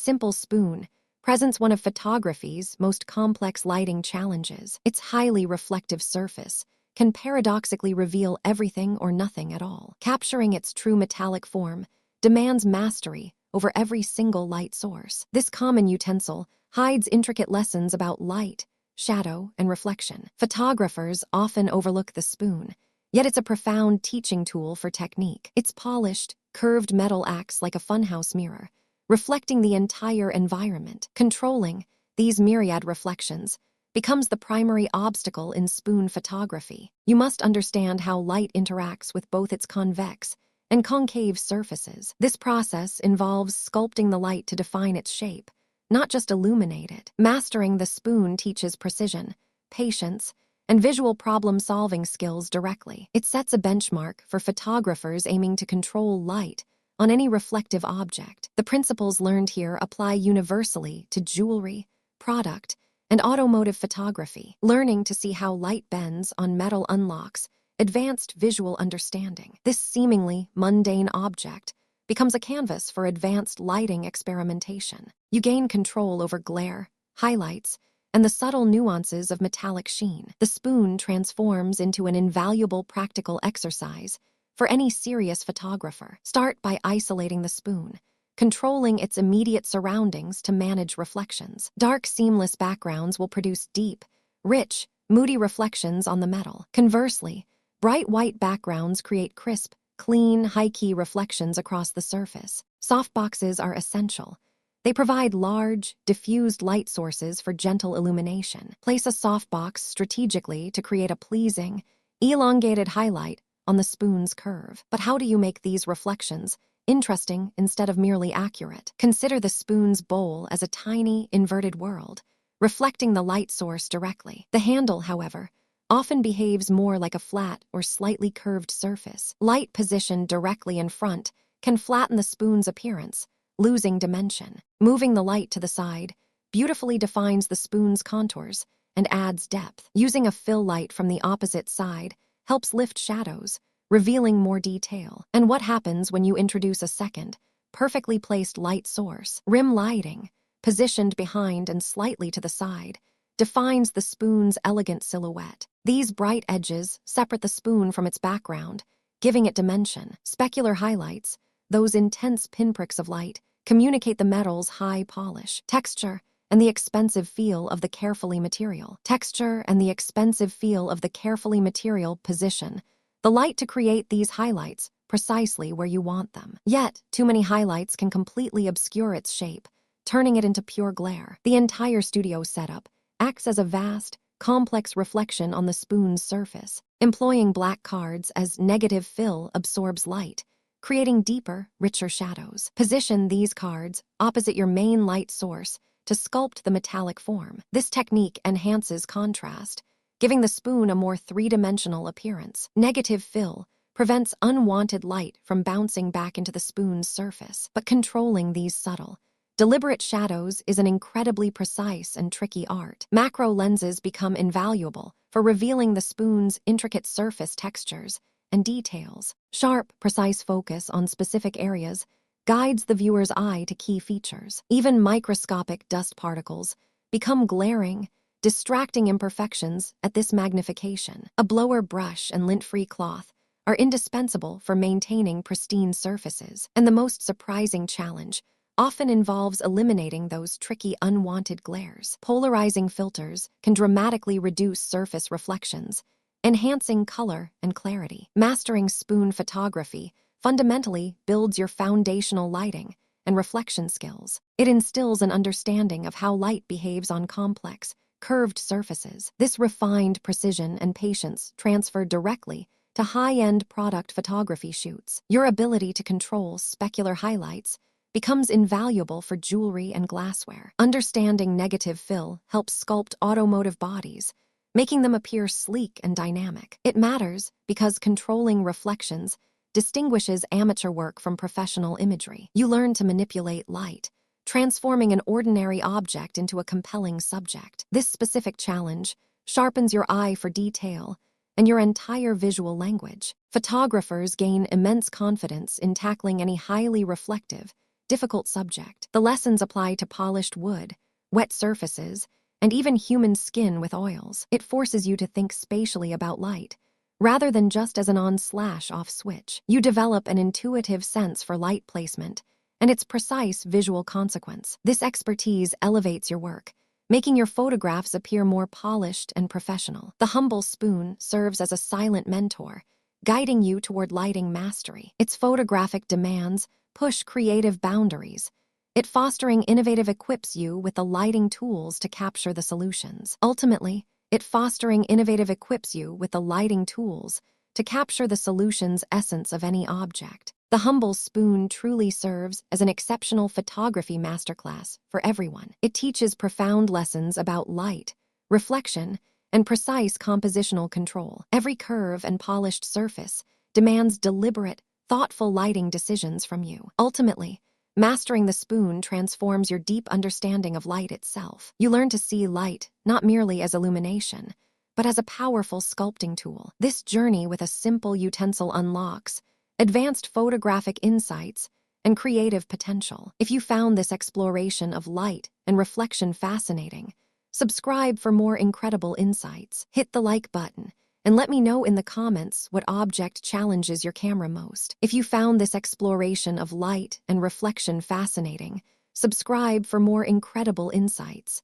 simple spoon presents one of photography's most complex lighting challenges. Its highly reflective surface can paradoxically reveal everything or nothing at all. Capturing its true metallic form demands mastery over every single light source. This common utensil hides intricate lessons about light, shadow, and reflection. Photographers often overlook the spoon, yet it's a profound teaching tool for technique. Its polished, curved metal acts like a funhouse mirror, reflecting the entire environment. Controlling these myriad reflections becomes the primary obstacle in spoon photography. You must understand how light interacts with both its convex and concave surfaces. This process involves sculpting the light to define its shape, not just illuminate it. Mastering the spoon teaches precision, patience, and visual problem-solving skills directly. It sets a benchmark for photographers aiming to control light on any reflective object. The principles learned here apply universally to jewelry, product, and automotive photography. Learning to see how light bends on metal unlocks advanced visual understanding. This seemingly mundane object becomes a canvas for advanced lighting experimentation. You gain control over glare, highlights, and the subtle nuances of metallic sheen. The spoon transforms into an invaluable practical exercise for any serious photographer. Start by isolating the spoon, controlling its immediate surroundings to manage reflections. Dark, seamless backgrounds will produce deep, rich, moody reflections on the metal. Conversely, bright white backgrounds create crisp, clean, high-key reflections across the surface. Softboxes are essential. They provide large, diffused light sources for gentle illumination. Place a softbox strategically to create a pleasing, elongated highlight on the spoon's curve. But how do you make these reflections interesting instead of merely accurate? Consider the spoon's bowl as a tiny, inverted world, reflecting the light source directly. The handle, however, often behaves more like a flat or slightly curved surface. Light positioned directly in front can flatten the spoon's appearance, losing dimension. Moving the light to the side beautifully defines the spoon's contours and adds depth. Using a fill light from the opposite side helps lift shadows, revealing more detail. And what happens when you introduce a second, perfectly placed light source? Rim lighting, positioned behind and slightly to the side, defines the spoon's elegant silhouette. These bright edges separate the spoon from its background, giving it dimension. Specular highlights, those intense pinpricks of light, communicate the metal's high polish, texture, and the expensive feel of the carefully material. Texture and the expensive feel of the carefully material position the light to create these highlights precisely where you want them. Yet, too many highlights can completely obscure its shape, turning it into pure glare. The entire studio setup acts as a vast, complex reflection on the spoon's surface. Employing black cards as negative fill absorbs light, creating deeper, richer shadows. Position these cards opposite your main light source to sculpt the metallic form. This technique enhances contrast, giving the spoon a more three-dimensional appearance. Negative fill prevents unwanted light from bouncing back into the spoon's surface, but controlling these subtle, deliberate shadows is an incredibly precise and tricky art. Macro lenses become invaluable for revealing the spoon's intricate surface textures and details. Sharp, precise focus on specific areas guides the viewer's eye to key features. Even microscopic dust particles become glaring, distracting imperfections at this magnification. A blower brush and lint-free cloth are indispensable for maintaining pristine surfaces, and the most surprising challenge often involves eliminating those tricky unwanted glares. Polarizing filters can dramatically reduce surface reflections, enhancing color and clarity. Mastering spoon photography fundamentally builds your foundational lighting and reflection skills. It instills an understanding of how light behaves on complex, curved surfaces. This refined precision and patience transfer directly to high-end product photography shoots. Your ability to control specular highlights becomes invaluable for jewelry and glassware. Understanding negative fill helps sculpt automotive bodies, making them appear sleek and dynamic. It matters because controlling reflections distinguishes amateur work from professional imagery. You learn to manipulate light, transforming an ordinary object into a compelling subject. This specific challenge sharpens your eye for detail and your entire visual language. Photographers gain immense confidence in tackling any highly reflective, difficult subject. The lessons apply to polished wood, wet surfaces, and even human skin with oils. It forces you to think spatially about light, rather than just as an on/off switch. You develop an intuitive sense for light placement and its precise visual consequence. This expertise elevates your work, making your photographs appear more polished and professional. The humble spoon serves as a silent mentor, guiding you toward lighting mastery. Its photographic demands push creative boundaries. It fostering innovative equips you with the lighting tools to capture the solutions. Ultimately, it fostering innovative equips you with the lighting tools to capture the solution's essence of any object. The humble spoon truly serves as an exceptional photography masterclass for everyone. It teaches profound lessons about light, reflection, and precise compositional control. Every curve and polished surface demands deliberate, thoughtful lighting decisions from you. Ultimately, mastering the spoon transforms your deep understanding of light itself. You learn to see light not merely as illumination, but as a powerful sculpting tool. This journey with a simple utensil unlocks advanced photographic insights and creative potential. If you found this exploration of light and reflection fascinating, subscribe for more incredible insights. Hit the like button and let me know in the comments what object challenges your camera most. If you found this exploration of light and reflection fascinating, subscribe for more incredible insights.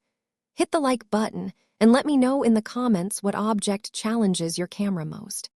Hit the like button and let me know in the comments what object challenges your camera most.